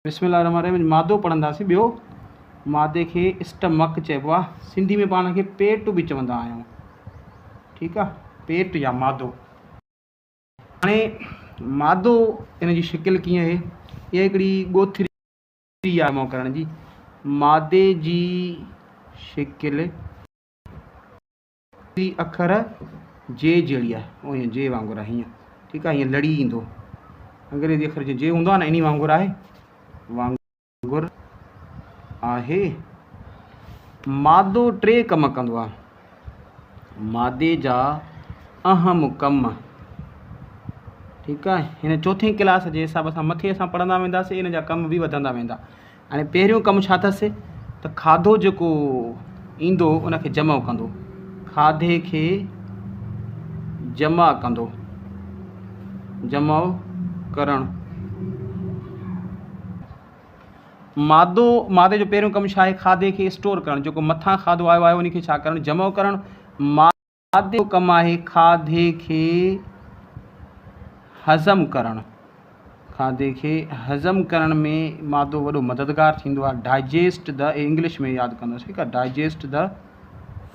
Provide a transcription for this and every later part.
बिस्मिल्लाहिर्रहमानिर्रहीम। मादो पढ़ंदासीं। ॿियो मादे खे स्टमक चइबो आहे। सिंधी में पाण खे पेट बि चवंदा आहियूं। ठीकु आहे, पेट या मादो। हाणे मादो इन जी शिकिल कीअं आहे? इहा हिकिड़ी ॻोथरी आहे जमो करण जी। मादे जी शिकिल अखर जे जहिड़ी आहे, उहो हीअं जे वांगुरु आहे, हीअं। ठीकु आहे, हीअं लड़ी ईंदो। अंग्रेज़ी अखर जो जे हूंदो आहे न, इन वांगुरु आहे। मादो टे कम कंदो आहे। मादे जा अहम कम। ठीकु आहे, हिन चौथी क्लास जे हिसाब सां मथे असां पढ़ंदा वेंदासीं, इन जा कम बि वधंदा वेंदा। हाणे पहिरियों कमु छा अथसि त खाधो जेको ईंदो उनखे जमा कंदो। खाधे खे जमा कंदो, जमा करणु। मादे जो पहिरियों कमु छा आहे? खाधे खे स्टोर करणु। जेको मथां खाधो आयो आहे उनखे छा करणु? जमा करणु। मादे जो कमु आहे खाधे खे हज़म करणु। खाधे खे हज़म करण में मादो वॾो मददगार थींदो आहे। डाइजेस्ट द, इंग्लिश में यादि कंदुसि। ठीकु आहे, डाइजेस्ट द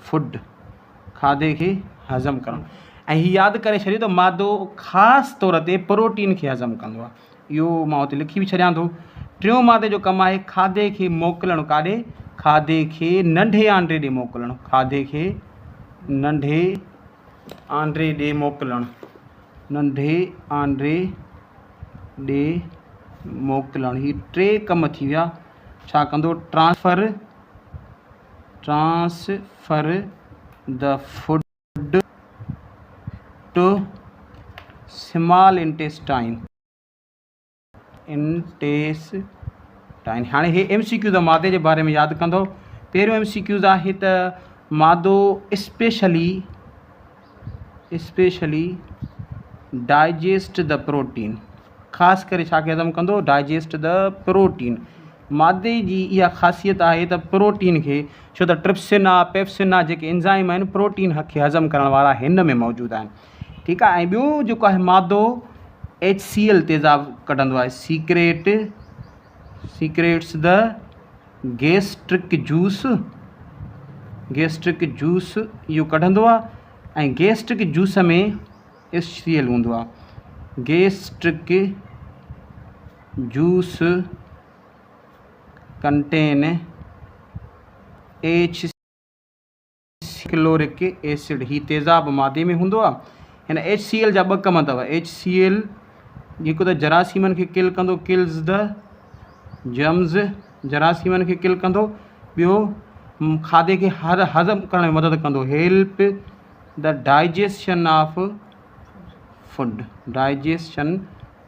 फूड। खाधे खे हज़म करणु। ऐं हीअ यादि करे छॾियो त मादो ख़ासि तौर ते प्रोटीन खे हज़म कंदो आहे। इहो मां हुते लिखी बि छॾियां थो। टियों मादे जो कमु आहे खाधे खे मोकिलणु। काॾे? खाधे खे नंढे आंडे ॾे मोकिलणु। खाधे खे नंढे आंडे ॾे मोकिलणु। नंढे आंडे ॾे मोकिलणु। हीअ टे कम थी विया। छा कंदो? Transfer the food to small intestine. हाणे हे MCQs मादे जे बारे में यादि कंदो। पहिरियों MCQs आहे त मादो स्पेशली डाइजेस्ट द प्रोटीन। ख़ासि करे छा खे हज़म कंदो? Digest the protein. मादे जी इहा ख़ासियत आहे त प्रोटीन खे, छो त ट्रिप्सिन आहे, पेप्सिन आहे, जेके एंज़ाइम आहिनि प्रोटीन खे हज़म करण वारा हिन में मौजूदु आहिनि। ठीकु आहे। ऐं ॿियो जेको आहे मादो HCl तेज़ाब कढंदो आहे। सीक्रेट्स द गैस्ट्रिक जूस इहो कढंदो आहे। ऐं गैस्ट्रिक जूस में HCl हूंदो आहे। Gastric juice contain chloric acid. ही तेज़ाब मादे में हूंदो आहे। हिन HCl जा ॿ कम अथव। HCl जेको त जरासीमनि खे किल कंदो, किल्स द जम्स। जरासीमनि खे किल कंदो। ॿियो खाधे खे हज़म करण में मदद कंदो। Help the digestion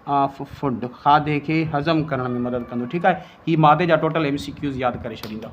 of food. खाधे खे हज़म करण में मदद कंदो। ठीकु आहे। हीअ मादे जा टोटल MCQs यादि करे छॾींदा।